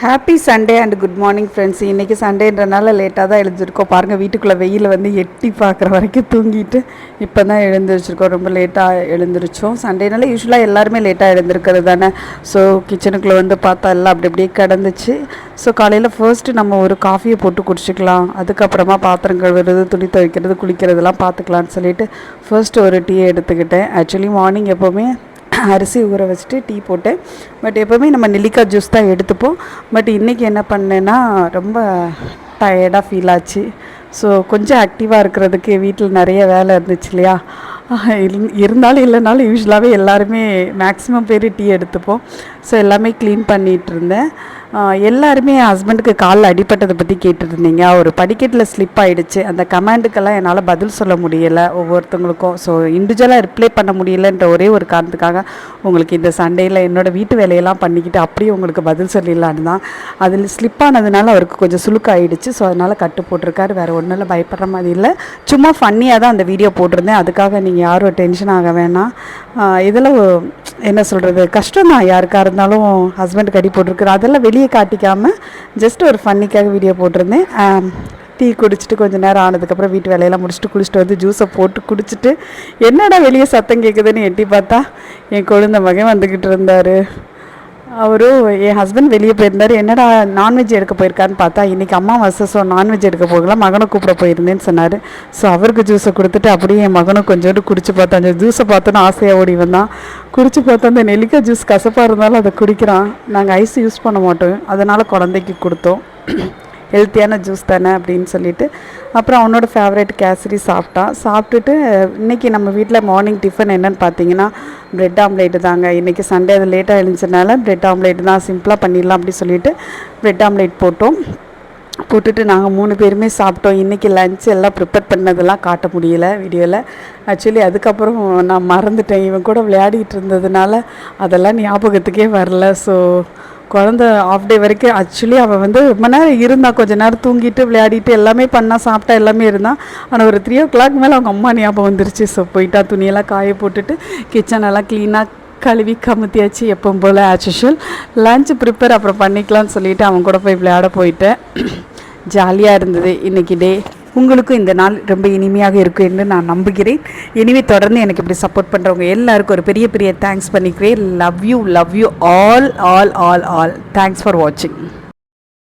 Happy Sunday and good morning friends. இன்றைக்கி சண்டேன்றனால லேட்டாக தான் எழுந்திருக்கோம். பாருங்கள், வீட்டுக்குள்ளே வெயில் வந்து எட்டி பார்க்குற வரைக்கும் தூங்கிட்டு இப்போ தான் எழுந்திரிச்சிருக்கோம். ரொம்ப லேட்டாக எழுந்திரிச்சோம். சண்டேனால யூஸ்வலாக எல்லாருமே லேட்டாக எழுந்திருக்கிறது தானே. ஸோ கிச்சனுக்குள்ளே வந்து பார்த்தா எல்லாம் அப்படி அப்படியே கிடந்துச்சு. ஸோ காலையில் ஃபர்ஸ்ட்டு நம்ம ஒரு காஃபியை போட்டு குடிச்சிக்கலாம், அதுக்கப்புறமா பாத்திரம் கழுவுறது, துணி துவைக்கிறது, குளிக்கிறதெல்லாம் பார்த்துக்கலான்னு சொல்லிட்டு ஃபர்ஸ்ட்டு ஒரு டீ எடுத்துக்கிட்டேன். ஆக்சுவலி மார்னிங் எப்போவுமே அரிசி ஊற வச்சுட்டு டீ போட்டேன். பட் எப்போவுமே நம்ம நெல்லிக்காய் ஜூஸ் தான் எடுத்துப்போம். பட் இன்றைக்கி என்ன பண்ணேன்னா ரொம்ப டயர்டாக ஃபீல் ஆச்சு. ஸோ கொஞ்சம் ஆக்டிவாக இருக்கிறதுக்கு வீட்டில் நிறைய வேலை இருந்துச்சு இல்லையா. இருந்தாலும் இல்லைனாலும் யூஸ்வலாகவே எல்லாருமே மேக்ஸிமம் பேர் டீ எடுத்துப்போம். ஸோ எல்லாமே க்ளீன் பண்ணிகிட்டு இருந்தேன். எல்லாருமே என் ஹஸ்பண்டுக்கு காலில் அடிப்பட்டதை பற்றி கேட்டுருந்தீங்க. ஒரு படிக்கட்டில் ஸ்லிப் ஆகிடுச்சு. அந்த கமெண்டுக்கெல்லாம் என்னால் பதில் சொல்ல முடியலை ஒவ்வொருத்தவங்களுக்கும். ஸோ இண்டிவிஜுவலாக ரிப்ளை பண்ண முடியலைன்ற ஒரே ஒரு காரணத்துக்காக உங்களுக்கு இந்த சண்டேயில் என்னோடய வீட்டு வேலையெல்லாம் பண்ணிக்கிட்டு அப்படியே உங்களுக்கு பதில் சொல்லிடலான்னு தான். அதில் ஸ்லிப் ஆனதுனால அவருக்கு கொஞ்சம் சுளுக்காயிடுச்சு. ஸோ அதனால் கட்டு போட்டிருக்காரு. வேறு ஒன்றும் இல்லை, பயப்படுற மாதிரி இல்லை. சும்மா ஃபன்னியாக தான் அந்த வீடியோ போட்டிருந்தேன். அதுக்காக நீங்கள் யாரும் டென்ஷன் ஆக வேணாம். இதில் என்ன சொல்கிறது, கஷ்டம் தான் யாருக்காக இருந்தாலும். ஹஸ்பண்டுக்கு அடி போட்டிருக்கு, அதெல்லாம் வெளியே காட்டிக்காமல் ஜஸ்ட் ஒரு ஃபன்னிக்காக வீடியோ போட்டிருந்தேன். டீ குடிச்சிட்டு கொஞ்சம் நேரம் ஆனதுக்கப்புறம் வீட்டு வேலையெல்லாம் முடிச்சுட்டு குளிச்சுட்டு வந்து ஜூஸை போட்டு குடிச்சிட்டு என்னடா வெளியே சத்தம் கேட்குதுன்னு எட்டி பார்த்தா என் குழந்தை மகன் வந்துக்கிட்டு இருந்தார். அவரும் என் ஹஸ்பண்ட் வெளியே போயிருந்தார். என்னடா நான்வெஜ் எடுக்க போயிருக்காருன்னு பார்த்தா இன்றைக்கி அம்மாவாசை, ஸோ நான்வெஜ் எடுக்க போகலாம், மகனை கூப்பிட போயிருந்தேன்னு சொன்னார். ஸோ அவருக்கு ஜூஸை கொடுத்துட்டு அப்படியே என் மகனும் கொஞ்சோண்டு குடிச்சு பார்த்தா. அந்த ஜூஸை பார்த்தோன்னா ஆசையாக ஓடி வந்தான். குடிச்சு பார்த்தா அந்த நெல்லிக்காய் ஜூஸ் கசப்பாக இருந்தாலும் அதை குடிக்கிறான். நாங்கள் ஐஸ் யூஸ் பண்ண மாட்டோம், அதனால் குழந்தைக்கு கொடுத்தோம். ஹெல்த்தியான ஜூஸ் தானே அப்படின்னு சொல்லிட்டு அப்புறம் அவனோட ஃபேவரட் கேசரி சாப்பிட்டான். சாப்பிட்டுட்டு இன்றைக்கி நம்ம வீட்டில் மார்னிங் டிஃபன் என்னென்னு பார்த்தீங்கன்னா ப்ரெட் ஆம்லேட்டு தாங்க. இன்றைக்கி சண்டே அது லேட்டாக எழுந்துச்சனால ப்ரெட் ஆம்லேட்டு தான் சிம்பிளாக பண்ணிடலாம் அப்படி சொல்லிட்டு ப்ரெட் ஆம்லேட் போட்டுட்டு நாங்கள் 3 பேருமே சாப்பிட்டோம். இன்றைக்கி லன்ச் எல்லாம் ப்ரிப்பேர் பண்ணதெல்லாம் காட்ட முடியலை வீடியோவில். ஆக்சுவலி அதுக்கப்புறம் நான் மறந்துட்டேன். இவன் கூட விளையாடிட்டு இருந்ததுனால அதெல்லாம் ஞாபகத்துக்கே வரல. ஸோ குழந்த ஆஃப் டே வரைக்கும் ஆக்சுவலி அவன் வந்து ரொம்ப நேரம் இருந்தான். கொஞ்சம் நேரம் தூங்கிட்டு விளையாடிட்டு எல்லாமே பண்ணால், சாப்பிட்டா எல்லாமே இருந்தான். ஆனால் ஒரு 3 o'clock மேலே அவங்க அம்மா ஞாபகம் வந்துருச்சு. ஸோ போயிட்டா துணியெல்லாம் காய போட்டுட்டு கிச்சனெல்லாம் க்ளீனாக கழுவி கமுத்தியாச்சு. எப்பவும் போல் ஆஸ் யூஷுவல் லன்ச் ப்ரிப்பேர் அப்புறம் பண்ணிக்கலாம்னு சொல்லிவிட்டு அவன் கூட போய் விளையாட போயிட்டேன். ஜாலியாக இருந்தது இன்றைக்கி டே. உங்களுக்கும் இந்த நாள் ரொம்ப இனிமையாக இருக்கும் என்று நான் நம்புகிறேன். இனிமே தொடர்ந்து எனக்கு இப்படி சப்போர்ட் பண்ணுறவங்க எல்லாருக்கும் ஒரு பெரிய பெரிய தேங்க்ஸ் பண்ணிக்கிறேன். Love you all. Thanks for வாட்சிங்.